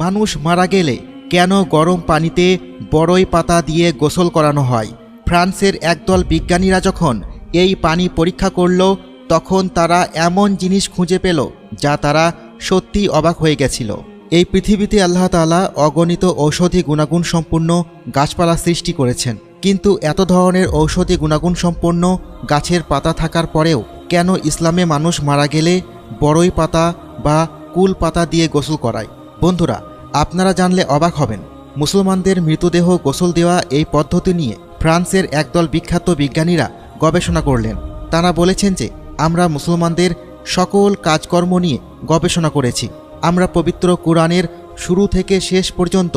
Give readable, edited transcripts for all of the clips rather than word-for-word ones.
মানুষ মারা গেলে কেন গরম পানিতে বড়ই পাতা দিয়ে গোসল করানো হয়? ফ্রান্সের একদল বিজ্ঞানীরা যখন এই পানি পরীক্ষা করল, তখন তারা এমন জিনিস খুঁজে পেল যা তারা সত্যিই অবাক হয়ে গেছিল। এই পৃথিবীতে আল্লাহ তাআলা অগণিত ঔষধি গুণাগুণ সম্পন্ন গাছপালা সৃষ্টি করেছেন, কিন্তু এত ধরনের ঔষধি গুণাগুণ সম্পন্ন গাছের পাতা থাকার পরেও কেন ইসলামে মানুষ মারা গেলে বড়ই পাতা বা কুল পাতা দিয়ে গোসল করায়? বন্ধুরা, আপনারা জানলে অবাক হবেন। মুসলমানদের মৃতদেহ গোসল দেওয়া এই পদ্ধতি নিয়ে ফ্রান্সের একদল বিখ্যাত বিজ্ঞানীরা গবেষণা করলেন। তারা বলেছেন যে আমরা মুসলমানদের সকল কাজকর্ম নিয়ে গবেষণা করেছি। আমরা পবিত্র কোরআনের শুরু থেকে শেষ পর্যন্ত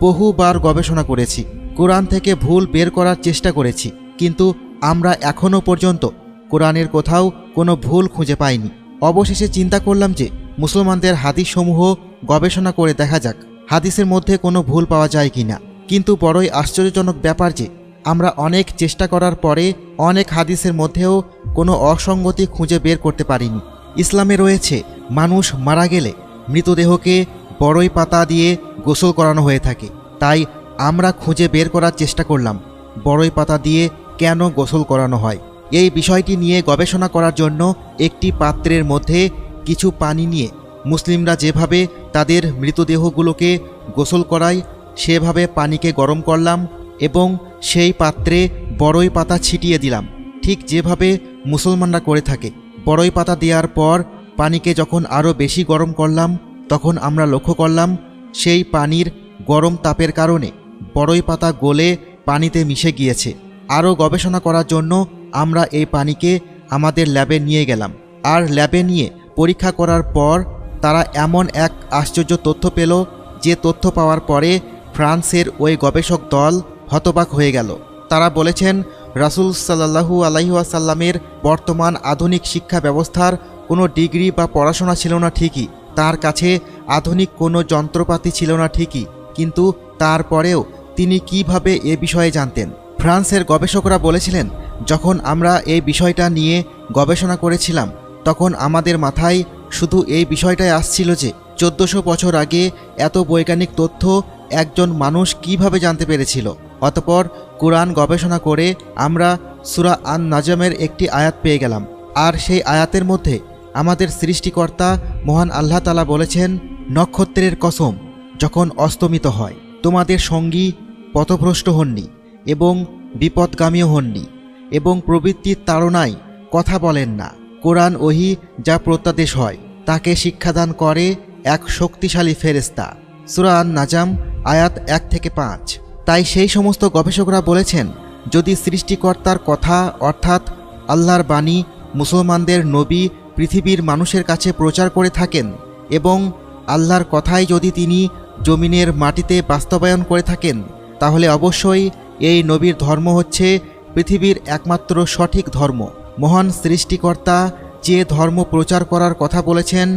বহুবার গবেষণা করেছি। কোরআন থেকে ভুল বের করার চেষ্টা করেছি, কিন্তু আমরা এখনও পর্যন্ত কোরআনের কোথাও কোনো ভুল খুঁজে পাইনি। অবশেষে চিন্তা করলাম যে মুসলমানদের হাদিসসমূহ গবেষণা করে দেখা যাক হাদিসের মধ্যে কোনো ভুল পাওয়া যায় কিনা। কিন্তু বড়ই আশ্চর্যজনক ব্যাপার যে আমরা অনেক চেষ্টা করার পরে অনেক হাদিসের মধ্যেও কোনো অসঙ্গতি খুঁজে বের করতে পারিনি। ইসলামে রয়েছে মানুষ মারা গেলে মৃতদেহকে বড়ই পাতা দিয়ে গোসল করানো হয়ে থাকে। তাই আমরা খুঁজে বের করার চেষ্টা করলাম বড়ই পাতা দিয়ে কেন গোসল করানো হয়। এই বিষয়টি নিয়ে গবেষণা করার জন্য একটি পাত্রের মধ্যে কিছু পানি নিয়ে মুসলিমরা যেভাবে তাদের মৃতদেহগুলোকে গোসল করায় সেভাবে পানিকে গরম করলাম এবং সেই পাত্রে বড়ই পাতা ছিটিয়ে দিলাম, ঠিক যেভাবে মুসলমানরা করে থাকে। বড়ই পাতা দেওয়ার পর পানিকে যখন আরও বেশি গরম করলাম, তখন আমরা লক্ষ্য করলাম সেই পানির গরম তাপের কারণে বড়ই পাতা গলে পানিতে মিশে গিয়েছে। আরও গবেষণা করার জন্য আমরা এই পানিকে আমাদের ল্যাবে নিয়ে গেলাম, আর ল্যাবে নিয়ে পরীক্ষা করার পর তারা এমন এক আশ্চর্য তথ্য পেল, যে তথ্য পাওয়ার পরে ফ্রান্সের ওই গবেষক দল হতবাক হয়ে গেল। তারা বলেছেন রাসূল সাল্লাল্লাহু আলাইহি ওয়াসাল্লামের বর্তমান আধুনিক শিক্ষা ব্যবস্থার কোনো ডিগ্রি বা পড়াশোনা ছিল না ঠিকই, তার কাছে আধুনিক কোনো যন্ত্রপাতি ছিল না ঠিকই, কিন্তু তারপরেও তিনি কিভাবে এ বিষয়ে জানতেন? ফ্রান্সের গবেষকরা বলেছিলেন, যখন আমরা এই বিষয়টা নিয়ে গবেষণা করেছিলাম তখন আমাদের মাথায় শুধু এই বিষয়টাই আসছিল যে 1400 বছর আগে এত বৈজ্ঞানিক তথ্য একজন মানুষ কিভাবে জানতে পেরেছিল। অতঃপর কুরআন গবেষণা করে আমরা সূরা আন-নাজমের একটি আয়াত পেয়ে গেলাম, আর সেই আয়াতের মধ্যে আমাদের সৃষ্টিকর্তা মহান আল্লাহ তাআলা বলেছেন, নক্ষত্রের কসম, যখন অস্তমিত হয় তোমাদের সঙ্গী পথভ্রষ্ট হননি এবং বিপদগামীও হননি এবং প্রবৃত্তির তাড়নায় কথা বলেন না। কোরআন ওহী যা প্রত্যাদেশ হয় তাকে শিক্ষাদান করে এক শক্তিশালী ফেরেশতা। সূরা আন-নাজম আয়াত 1 থেকে 5। তাই সেই সমস্ত গবেষকরা বলেছেন, যদি সৃষ্টিকর্তার কথা অর্থাৎ আল্লাহর বাণী মুসলমানদের নবী পৃথিবীর মানুষের কাছে প্রচার করে থাকেন এবং আল্লাহর কথাই যদি তিনি জমিনের মাটিতে বাস্তবায়ন করে থাকেন, তাহলে অবশ্যই এই নবীর ধর্ম হচ্ছে পৃথিবীর একমাত্র সঠিক ধর্ম। মহান সৃষ্টিকর্তা যে ধর্ম প্রচার করার কথা বলেছেন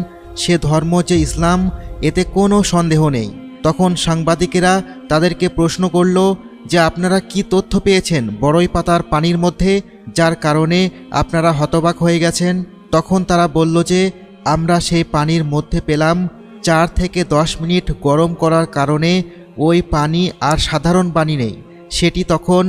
সে ধর্ম যে ইসলাম, এতে কোনো সন্দেহ নেই। তখন সাংবাদিকেরা তাদেরকে প্রশ্ন করল যে আপনারা কি তথ্য পেয়েছেন বড়ই পাতার পানির মধ্যে, যার কারণে আপনারা হতবাক হয়ে গেছেন? তখন তারা বলল যে আমরা সেই পানির মধ্যে পেলাম 4 থেকে 10 মিনিট গরম করার কারণে ওই পানি আর সাধারণ পানি নেই, সেটি তখন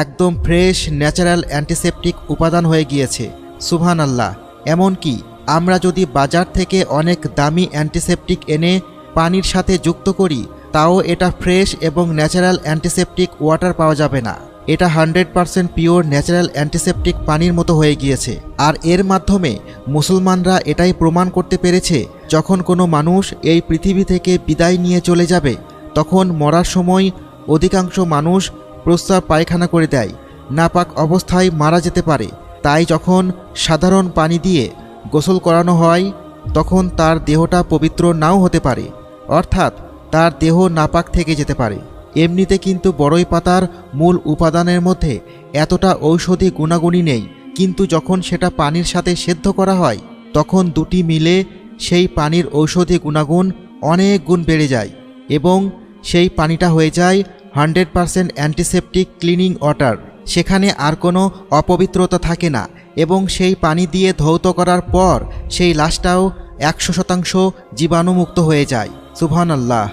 একদম ফ্রেশ ন্যাচারাল অ্যান্টিসেপটিক উপাদান হয়ে গিয়েছে। সুবহানাল্লাহ! এমনকি আমরা যদি বাজার থেকে অনেক দামি অ্যান্টিসেপটিক এনে পানির সাথে যুক্ত করি, তাও এটা ফ্রেশ এবং ন্যাচারাল অ্যান্টিসেপটিক ওয়াটার পাওয়া যাবে না। এটা 100% পিওর ন্যাচারাল অ্যান্টিসেপটিক পানির মতো হয়ে গিয়েছে। আর এর মাধ্যমে মুসলমানরা এটাই প্রমাণ করতে পেরেছে, যখন কোনো মানুষ এই পৃথিবী থেকে বিদায় নিয়ে চলে যাবে, তখন মরার সময় অধিকাংশ মানুষ প্রস্রাব পায়খানা করে দেয়, নাপাক অবস্থায় মারা যেতে পারে। তাই যখন সাধারণ পানি দিয়ে গোসল করানো হয় তখন তার দেহটা পবিত্র নাও হতে পারে, অর্থাৎ তার দেহ নাপাক থেকে যেতে পারে। এমনিতে কিন্তু বড়ই পাতার মূল উপাদানের মধ্যে এতটা ঔষধি গুণাগুণই নেই, কিন্তু যখন সেটা পানির সাথে সেদ্ধ করা হয় তখন দুটি মিলে সেই পানির ঔষধি গুণাগুণ অনেক গুণ বেড়ে যায় এবং সেই পানিটা হয়ে যায় 100% অ্যান্টিসেপটিক ক্লিনিং ওয়াটার। সেখানে আর কোনো অপবিত্রতা থাকে না এবং সেই পানি দিয়ে ধৌত করার পর সেই লাশটাও 100% জীবাণুমুক্ত হয়ে যায়। সুবহানাল্লাহ!